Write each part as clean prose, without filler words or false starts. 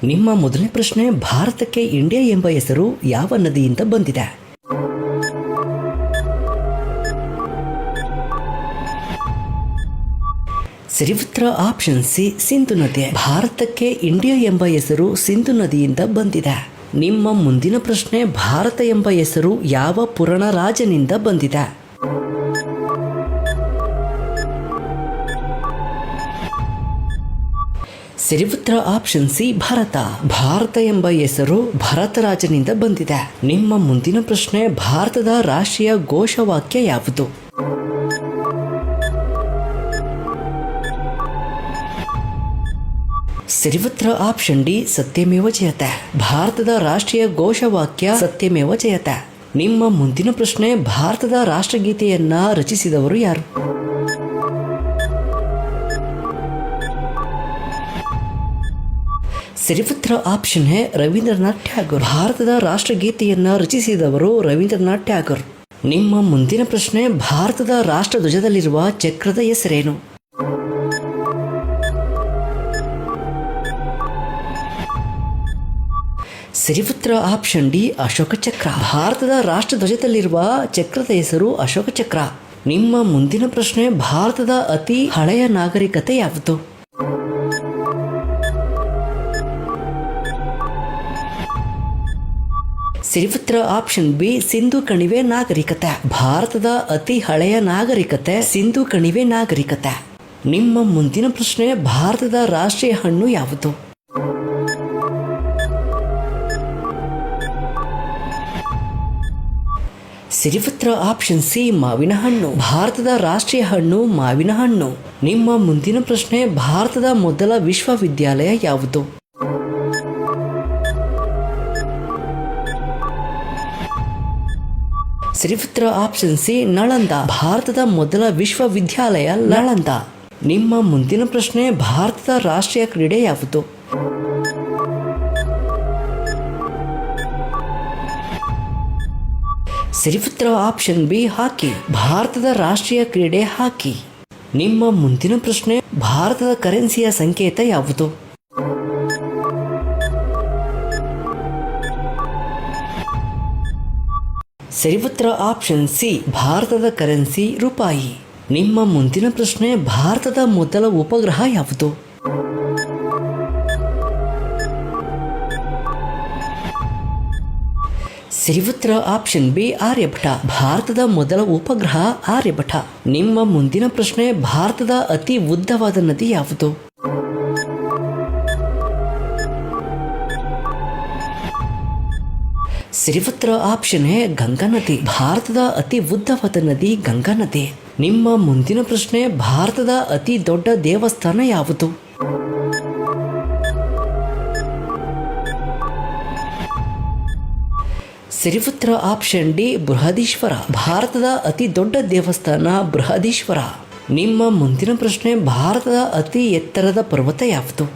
ನಿಮ್ಮ ಮೊದಲನೇ ಪ್ರಶ್ನೆ, ಭಾರತಕ್ಕೆ ಇಂಡಿಯಾ ಎಂಬ ಹೆಸರು ಯಾವ ನದಿಯಿಂದ ಬಂದಿದೆ? ಸರಿ ಉತ್ತರ ಆಪ್ಷನ್ ಸಿ, ಸಿಂಧು ನದಿ. ಭಾರತಕ್ಕೆ ಇಂಡಿಯಾ ಎಂಬ ಹೆಸರು ಸಿಂಧು ನದಿಯಿಂದ ಬಂದಿದೆ. ನಿಮ್ಮ ಮುಂದಿನ ಪ್ರಶ್ನೆ, ಭಾರತ ಎಂಬ ಹೆಸರು ಯಾವ ಪುರಾಣ ರಾಜನಿಂದ ಬಂದಿದೆ? ಸರಿ ಉತ್ತರ ಆಪ್ಷನ್ ಸಿ, ಭರತ. ಭಾರತ ಎಂಬ ಹೆಸರು ಭರತ ರಾಜನಿಂದ ಬಂದಿದೆ. ನಿಮ್ಮ ಮುಂದಿನ ಪ್ರಶ್ನೆ, ಭಾರತದ ರಾಷ್ಟ್ರೀಯ ಘೋಷವಾಕ್ಯ ಯಾವುದು? ಸರಿ ಉತ್ತರ ಆಪ್ಷನ್ ಡಿ, ಸತ್ಯಮೇವ ಜಯತೆ. ಭಾರತದ ರಾಷ್ಟ್ರೀಯ ಘೋಷವಾಕ್ಯ ಸತ್ಯಮೇವ ಜಯತೆ. ನಿಮ್ಮ ಮುಂದಿನ ಪ್ರಶ್ನೆ, ಭಾರತದ ರಾಷ್ಟ್ರಗೀತೆಯನ್ನ ರಚಿಸಿದವರು ಯಾರು? ಸರಿ ಉತ್ತರ ಆಪ್ಷನ್ ಎ, ರವೀಂದ್ರನಾಥ್ ಟ್ಯಾಗೋರ್. ಭಾರತದ ರಾಷ್ಟ್ರಗೀತೆಯನ್ನ ರಚಿಸಿದವರು ರವೀಂದ್ರನಾಥ್ ಟ್ಯಾಗೋರ್. ನಿಮ್ಮ ಮುಂದಿನ ಪ್ರಶ್ನೆ, ಭಾರತದ ರಾಷ್ಟ್ರ ಧ್ವಜದಲ್ಲಿರುವ ಚಕ್ರದ ಹೆಸರೇನು? ಸರಿ ಉತ್ತರ ಆಪ್ಷನ್ ಡಿ, ಅಶೋಕ ಚಕ್ರ. ಭಾರತದ ರಾಷ್ಟ್ರ ಧ್ವಜದಲ್ಲಿರುವ ಚಕ್ರದ ಹೆಸರು ಅಶೋಕ ಚಕ್ರ. ನಿಮ್ಮ ಮುಂದಿನ ಪ್ರಶ್ನೆ, ಭಾರತದ ಅತಿ ಹಳೆಯ ನಾಗರಿಕತೆ ಯಾವುದು? ಸರಿ ಉತ್ತರ ಆಪ್ಷನ್ ಬಿ, ಸಿಂಧು ಕಣಿವೆ ನಾಗರಿಕತೆ. ಭಾರತದ ಅತಿ ಹಳೆಯ ನಾಗರಿಕತೆ ಸಿಂಧು ಕಣಿವೆ ನಾಗರಿಕತೆ. ನಿಮ್ಮ ಮುಂದಿನ ಪ್ರಶ್ನೆ, ಭಾರತದ ರಾಷ್ಟ್ರೀಯ ಹಣ್ಣು ಯಾವುದು? ಸರಿ ಉತ್ತರ ಆಪ್ಷನ್ ಸಿ, ಮಾವಿನ ಹಣ್ಣು. ಭಾರತದ ರಾಷ್ಟ್ರೀಯ ಹಣ್ಣು ಮಾವಿನ ಹಣ್ಣು. ನಿಮ್ಮ ಮುಂದಿನ ಪ್ರಶ್ನೆ, ಭಾರತದ ಮೊದಲ ವಿಶ್ವವಿದ್ಯಾಲಯ ಯಾವುದು? ಸರಿ ಉತ್ತರ ಆಪ್ಷನ್ ಸಿ, ನಳಂದ. ಭಾರತದ ಮೊದಲ ವಿಶ್ವವಿದ್ಯಾಲಯ ನಳಂದ. ನಿಮ್ಮ ಮುಂದಿನ ಪ್ರಶ್ನೆ, ಭಾರತದ ರಾಷ್ಟ್ರೀಯ ಕ್ರೀಡೆ ಯಾವುದು? ಸರಿ ಉತ್ತರ ಆಪ್ಷನ್ ಬಿ, ಹಾಕಿ. ಭಾರತದ ರಾಷ್ಟ್ರೀಯ ಕ್ರೀಡೆ ಹಾಕಿ. ನಿಮ್ಮ ಮುಂದಿನ ಪ್ರಶ್ನೆ, ಭಾರತದ ಕರೆನ್ಸಿಯ ಸಂಕೇತ ಯಾವುದು? ಸರಿ ಉತ್ತರ ಆಪ್ಷನ್ ಸಿ, ಭಾರತದ ಕರೆನ್ಸಿ ರೂಪಾಯಿ. ನಿಮ್ಮ ಮುಂದಿನ ಪ್ರಶ್ನೆ, ಭಾರತದ ಮೊದಲ ಉಪಗ್ರಹ ಯಾವುದು? ಸರಿ ಉತ್ತರ ಆಪ್ಷನ್ ಬಿ, ಆರ್ಯಭಟ. ಭಾರತದ ಮೊದಲ ಉಪಗ್ರಹ ಆರ್ಯಭಟ. ನಿಮ್ಮ ಮುಂದಿನ ಪ್ರಶ್ನೆ, ಭಾರತದ ಅತಿ ಉದ್ದವಾದ ನದಿ ಯಾವುದು? ಸರಿ ಉತ್ತರ ಆಪ್ಷನ್ ಎ, ಗಂಗಾ ನದಿ. ಭಾರತದ ಅತಿ ಉದ್ದವಾದ ನದಿ ಗಂಗಾ ನದಿ. ನಿಮ್ಮ ಮುಂದಿನ ಪ್ರಶ್ನೆ, ಭಾರತದ ಅತಿ ದೊಡ್ಡ ದೇವಸ್ಥಾನ ಯಾವುದು? ಸರಿ ಉತ್ತರ ಆಪ್ಷನ್ ಡಿ, ಬೃಹದೀಶ್ವರ. ಭಾರತದ ಅತಿ ದೊಡ್ಡ ದೇವಸ್ಥಾನ ಬೃಹದೀಶ್ವರ. ನಿಮ್ಮ ಮುಂದಿನ ಪ್ರಶ್ನೆ, ಭಾರತದ ಅತಿ ಎತ್ತರದ ಪರ್ವತ ಯಾವುದು?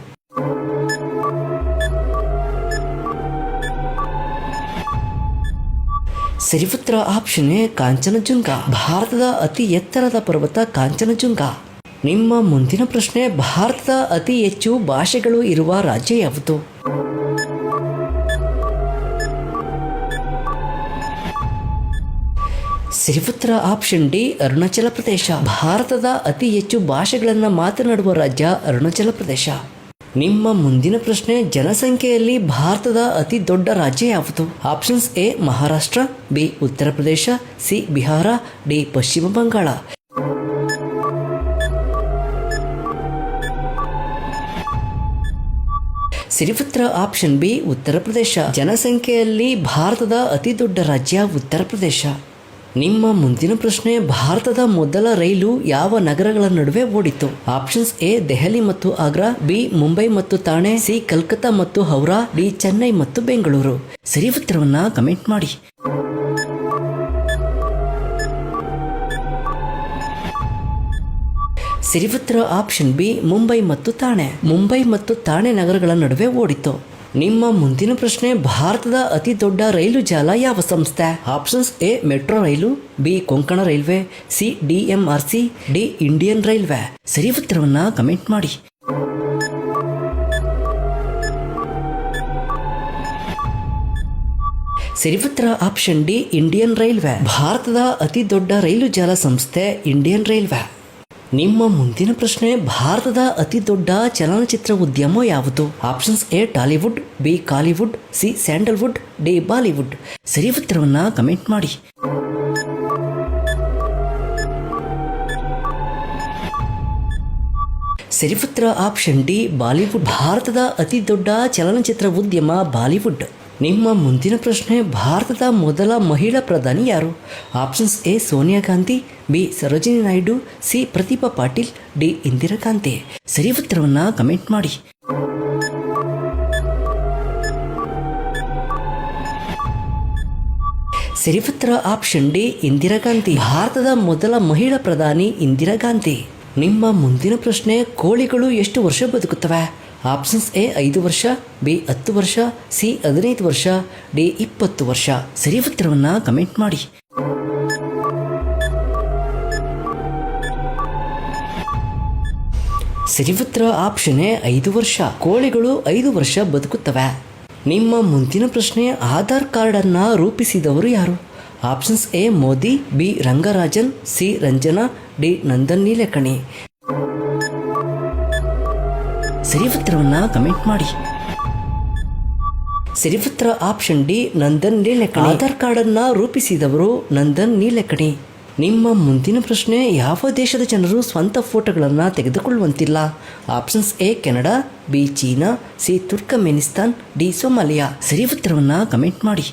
ಸರಿ ಉತ್ತರ ಆಪ್ಷನ್ ಎ, ಕಾಂಚನಜುಂಗ. ಭಾರತದ ಅತಿ ಎತ್ತರದ ಪರ್ವತ ಕಾಂಚನಜುಂಗ. ನಿಮ್ಮ ಮುಂದಿನ ಪ್ರಶ್ನೆ, ಭಾರತದ ಅತಿ ಹೆಚ್ಚು ಭಾಷೆಗಳು ಇರುವ ರಾಜ್ಯ ಯಾವುದು? ಸರಿ ಉತ್ತರ ಆಪ್ಷನ್ ಡಿ, ಅರುಣಾಚಲ ಪ್ರದೇಶ. ಭಾರತದ ಅತಿ ಹೆಚ್ಚು ಭಾಷೆಗಳನ್ನು ಮಾತನಾಡುವ ರಾಜ್ಯ ಅರುಣಾಚಲ ಪ್ರದೇಶ. ನಿಮ್ಮ ಮುಂದಿನ ಪ್ರಶ್ನೆ, ಜನಸಂಖ್ಯೆಯಲ್ಲಿ ಭಾರತದ ಅತಿ ದೊಡ್ಡ ರಾಜ್ಯ ಯಾವುದು? Options A, Maharashtra, B, Uttar Pradesh, C, Bihar, D, ಪಶ್ಚಿಮ ಬಂಗಾಳ. ಸರಿ ಉತ್ತರ ಆಪ್ಷನ್ ಬಿ, ಉತ್ತರ ಪ್ರದೇಶ. ಜನಸಂಖ್ಯೆಯಲ್ಲಿ ಭಾರತದ ಅತಿ ದೊಡ್ಡ ರಾಜ್ಯ ಉತ್ತರ ಪ್ರದೇಶ. ನಿಮ್ಮ ಮುಂದಿನ ಪ್ರಶ್ನೆ, ಭಾರತದ ಮೊದಲ ರೈಲು ಯಾವ ನಗರಗಳ ನಡುವೆ ಓಡಿತು? ಆಪ್ಷನ್ಸ್ ಎ, ದೆಹಲಿ ಮತ್ತು ಆಗ್ರಾ, ಬಿ, ಮುಂಬೈ ಮತ್ತು ಥಾಣೆ, ಸಿ, ಕಲ್ಕತ್ತಾ ಮತ್ತು ಹೌರಾ, ಡಿ, ಚೆನ್ನೈ ಮತ್ತು ಬೆಂಗಳೂರು. ಸರಿ ಉತ್ತರವನ್ನ ಕಮೆಂಟ್ ಮಾಡಿ. ಸರಿ ಉತ್ತರ ಆಪ್ಷನ್ ಬಿ, ಮುಂಬೈ ಮತ್ತು ಥಾಣೆ. ಮುಂಬೈ ಮತ್ತು ಥಾಣೆ ನಗರಗಳ ನಡುವೆ ಓಡಿತು. ನಿಮ್ಮ ಮುಂದಿನ ಪ್ರಶ್ನೆ, ಭಾರತದ ಅತಿ ದೊಡ್ಡ ರೈಲು ಜಾಲ ಯಾವ ಸಂಸ್ಥೆ? Options A, metro rail, B, Konkan railway, C, DMRC, D, Indian railway. ಸರಿ ಉತ್ತರವನ್ನ ಕಮೆಂಟ್ ಮಾಡಿ. ಸರಿ ಉತ್ತರ ಆಪ್ಷನ್ ಡಿ ಇಂಡಿಯನ್ ರೈಲ್ವೆ. ಭಾರತದ ಅತಿ ದೊಡ್ಡ ರೈಲು ಜಾಲ ಸಂಸ್ಥೆ ಇಂಡಿಯನ್ ರೈಲ್ವೆ. ನಿಮ್ಮ ಮುಂದಿನ ಪ್ರಶ್ನೆ, ಭಾರತದ ಅತಿ ದೊಡ್ಡ ಚಲನಚಿತ್ರ ಉದ್ಯಮ ಯಾವುದು? Options A Tollywood, B Kollywood, C Sandalwood, D Bollywood. ಸರಿ ಉತ್ತರವನ್ನ ಕಮೆಂಟ್ ಮಾಡಿ. ಸರಿ ಉತ್ತರ ಆಪ್ಷನ್ ಡಿ ಬಾಲಿವುಡ್. ಭಾರತದ ಅತಿ ದೊಡ್ಡ ಚಲನಚಿತ್ರ ಉದ್ಯಮ ಬಾಲಿವುಡ್. ನಿಮ್ಮ ಮುಂದಿನ ಪ್ರಶ್ನೆ, ಭಾರತದ ಮೊದಲ ಮಹಿಳಾ ಪ್ರಧಾನಿ ಯಾರು? Options A Sonia Gandhi, B Sarojini Naidu, C Pratibha Patil, D Indira Gandhi. ಸರಿ ಉತ್ತರವನ್ನ ಕಮೆಂಟ್ ಮಾಡಿ. ಸರಿ ಉತ್ತರ ಆಪ್ಷನ್ ಡಿ ಇಂದಿರಾ ಗಾಂಧಿ. ಭಾರತದ ಮೊದಲ ಮಹಿಳಾ ಪ್ರಧಾನಿ ಇಂದಿರಾ ಗಾಂಧಿ. ನಿಮ್ಮ ಮುಂದಿನ ಪ್ರಶ್ನೆ, ಕೋಳಿಗಳು ಎಷ್ಟು ವರ್ಷ ಬದುಕುತ್ತವೆ? ಆಪ್ಷನ್ಸ್ ಎ 5 ವರ್ಷ, ಬಿ 10 ವರ್ಷ, ಸಿ 15 ವರ್ಷ, ಡಿ 20 ವರ್ಷ. ಸರಿ ಉತ್ತರವನ್ನ ಕಮೆಂಟ್ ಮಾಡಿ. ಸರಿ ಉತ್ತರ ಆಪ್ಷನ್ ಎ 5 ವರ್ಷ. ಕೋಳಿಗಳು 5 ವರ್ಷ ಬದುಕುತ್ತವೆ. ನಿಮ್ಮ ಮುಂದಿನ ಪ್ರಶ್ನೆ, ಆಧಾರ್ ಕಾರ್ಡ್ ಅನ್ನ ರೂಪಿಸಿದವರು ಯಾರು? Options A Modi, B Rangarajan, C Ranjana, D Nandan Nilekani. ಸರಿ ಉತ್ತರವನ್ನ ಕಮೆಂಟ್ ಮಾಡಿ. ಸರಿ ಉತ್ತರ option D Nandan Nilekani. Aadhaar card ಅನ್ನ ರೂಪಿಸಿದವರು ನಂದನ್ ನೀಲೇಕಣಿ. ನಿಮ್ಮ ಮುಂದಿನ ಪ್ರಶ್ನೆ, ಯಾವ ದೇಶದ ಜನರು ಸ್ವಂತ ಫೋಟೋಗಳನ್ನು ತೆಗೆದುಕೊಳ್ಳುವಂತಿಲ್ಲ? Options A Canada, B China, C Turkmenistan, D Somalia. ಸರಿ ಉತ್ತರವನ್ನ ಕಮೆಂಟ್ ಮಾಡಿ.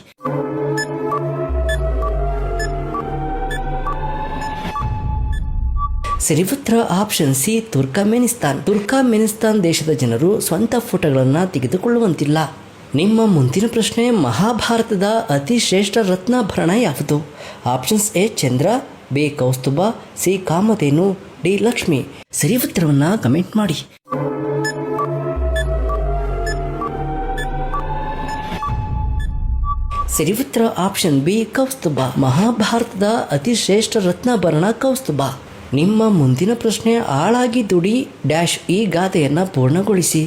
ಸರಿ ಉತ್ತರ ಆಪ್ಷನ್ ಸಿ ತುರ್ಕಮೆನಿಸ್ತಾನ್. ತುರ್ಕಮೆನಿಸ್ತಾನ್ ದೇಶದ ಜನರು ಸ್ವಂತ ಫೋಟೋಗಳನ್ನು ತೆಗೆದುಕೊಳ್ಳುವಂತಿಲ್ಲ. ನಿಮ್ಮ ಮುಂದಿನ ಪ್ರಶ್ನೆ, ಮಹಾಭಾರತದ ಅತಿ ಶ್ರೇಷ್ಠ ರತ್ನಾಭರಣ ಯಾವುದು? Options A Chandra, B Kaustubha, C Kamadhenu, D Lakshmi. ಸರಿ ಉತ್ತರವನ್ನ ಕಮೆಂಟ್ ಮಾಡಿ. ಸರಿ ಉತ್ತರ ಆಪ್ಷನ್ ಬಿ ಕೌಸ್ತುಭ. ಮಹಾಭಾರತದ ಅತಿ ಶ್ರೇಷ್ಠ ರತ್ನಾಭರಣ ಕೌಸ್ತುಭ. ನಿಮ್ಮ ಮುಂದಿನ ಪ್ರಶ್ನೆ, ಆಳಾಗಿ ದುಡಿ ಡ್ಯಾಶ್ ಈ ಗಾದೆಯನ್ನು ಪೂರ್ಣಗೊಳಿಸಿ.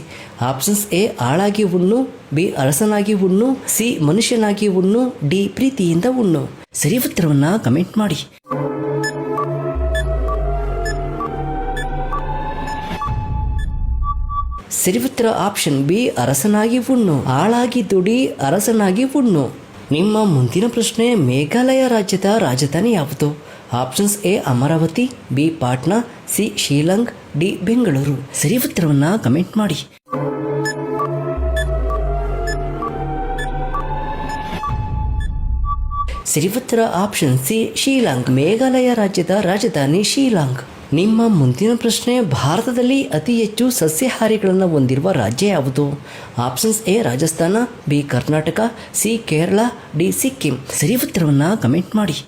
ಆಪ್ಷನ್ಸ್ ಎ ಆಳಾಗಿ ಉಣ್ಣು, ಬಿ ಅರಸನಾಗಿ ಉಣ್ಣು, ಸಿ ಮನುಷ್ಯನಾಗಿ ಉಣ್ಣು, ಡಿ ಪ್ರೀತಿಯಿಂದ ಉಣ್ಣು. ಸರಿ ಉತ್ತರವನ್ನ ಕಮೆಂಟ್ ಮಾಡಿ. ಸರಿ ಉತ್ತರ ಆಪ್ಷನ್ ಬಿ ಅರಸನಾಗಿ ಉಣ್ಣು. ಆಳಾಗಿ ದುಡಿ ಅರಸನಾಗಿ ಉಣ್ಣು. ನಿಮ್ಮ ಮುಂದಿನ ಪ್ರಶ್ನೆ, ಮೇಘಾಲಯ ರಾಜ್ಯದ ರಾಜಧಾನಿ ಯಾವುದು? Options A Amaravati, B Patna, C Shillong, D Bengaluru. ಸರಿ ಉತ್ತರವನ್ನ ಕಮೆಂಟ್ ಮಾಡಿ. ಸರಿ ಉತ್ತರ ಆಪ್ಷನ್ ಸಿ ಶಿಲಾಂಗ್. ಮೇಘಾಲಯ ರಾಜ್ಯದ ರಾಜಧಾನಿ ಶಿಲಾಂಗ್. ನಿಮ್ಮ ಮುಂದಿನ ಪ್ರಶ್ನೆ, ಭಾರತದಲ್ಲಿ ಅತಿ ಹೆಚ್ಚು ಸಸ್ಯಾಹಾರಿಗಳನ್ನು ಹೊಂದಿರುವ ರಾಜ್ಯ ಯಾವುದು? Options A Rajasthan, B Karnataka, C Kerala, D Sikkim. ಸರಿ ಉತ್ತರವನ್ನ ಕಮೆಂಟ್ ಮಾಡಿ.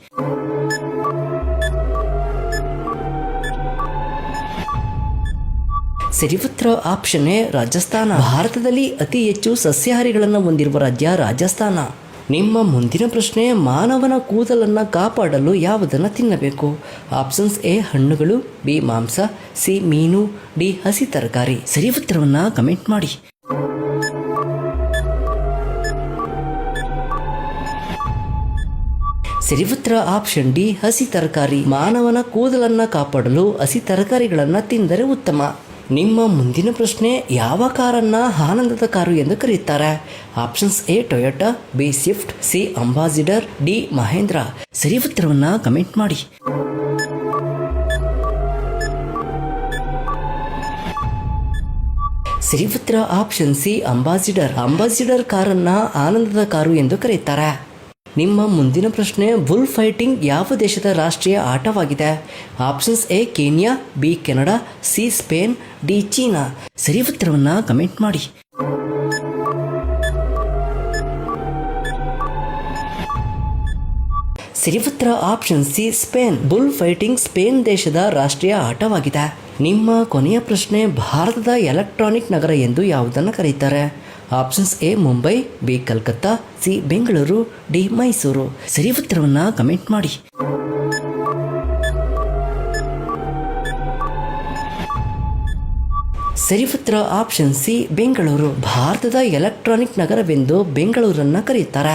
ಸರಿ ಉತ್ತರ ಆಪ್ಷನ್ ಎ ರಾಜಸ್ಥಾನ. ಭಾರತದಲ್ಲಿ ಅತಿ ಹೆಚ್ಚು ಸಸ್ಯಾಹಾರಿಗಳನ್ನು ಹೊಂದಿರುವ ರಾಜ್ಯ ರಾಜಸ್ಥಾನ. ನಿಮ್ಮ ಮುಂದಿನ ಪ್ರಶ್ನೆ, ಮಾನವನ ಕೂದಲನ್ನು ಕಾಪಾಡಲು ಯಾವುದನ್ನು ತಿನ್ನಬೇಕು? ಆಪ್ಷನ್ಸ್ ಎ ಹಣ್ಣುಗಳು, ಬಿ ಮಾಂಸ, ಸಿ ಮೀನು, ಡಿ ಹಸಿ ತರಕಾರಿ. ಸರಿ ಉತ್ತರವನ್ನ ಕಮೆಂಟ್ ಮಾಡಿ. ಸರಿ ಉತ್ತರ ಆಪ್ಷನ್ ಡಿ ಹಸಿ ತರಕಾರಿ. ಮಾನವನ ಕೂದಲನ್ನು ಕಾಪಾಡಲು ಹಸಿ ತರಕಾರಿಗಳನ್ನು ತಿಂದರೆ ಉತ್ತಮ. ನಿಮ್ಮ ಮುಂದಿನ ಪ್ರಶ್ನೆ, ಯಾವ ಕಾರನ್ನು ಆನಂದದ ಕಾರು ಎಂದು ಕರೆಯುತ್ತಾರೆ? Options A Toyota, B Swift, C Ambassador, D Mahindra. ಸರಿ ಉತ್ತರವನ್ನ ಕಮೆಂಟ್ ಮಾಡಿ. ಸರಿ ಉತ್ತರ ಆಪ್ಷನ್ ಸಿ ಅಂಬಾಸಿಡರ್. ಅಂಬಾಸಿಡರ್ ಕಾರನ್ನು ಆನಂದದ ಕಾರು ಎಂದು ಕರೆಯುತ್ತಾರೆ. ನಿಮ್ಮ ಮುಂದಿನ ಪ್ರಶ್ನೆ, ಬುಲ್ ಫೈಟಿಂಗ್ ಯಾವ ದೇಶದ ರಾಷ್ಟ್ರೀಯ ಆಟವಾಗಿದೆ? Options A Kenya, B Canada, C Spain, D China. ಸರಿ ಉತ್ತರವನ್ನ ಕಮೆಂಟ್ ಮಾಡಿ. ಸರಿ ಉತ್ತರ option C Spain. Bullfighting Spain ದೇಶದ ರಾಷ್ಟ್ರೀಯ ಆಟವಾಗಿದೆ. ನಿಮ್ಮ ಕೊನೆಯ ಪ್ರಶ್ನೆ, ಭಾರತದ ಎಲೆಕ್ಟ್ರಾನಿಕ್ ನಗರ ಎಂದು ಯಾವುದನ್ನು ಕರೆಯುತ್ತಾರೆ? Options A Mumbai, B Calcutta, C Bengaluru, D Mysuru. ಸರಿ ಉತ್ತರವನ್ನ ಕಮೆಂಟ್ ಮಾಡಿ. ಸರಿ ಉತ್ತರ ಆಪ್ಷನ್ ಸಿ ಬೆಂಗಳೂರು. ಭಾರತದ ಎಲೆಕ್ಟ್ರಾನಿಕ್ ನಗರವೆಂದು ಬೆಂಗಳೂರನ್ನು ಕರೆಯುತ್ತಾರೆ.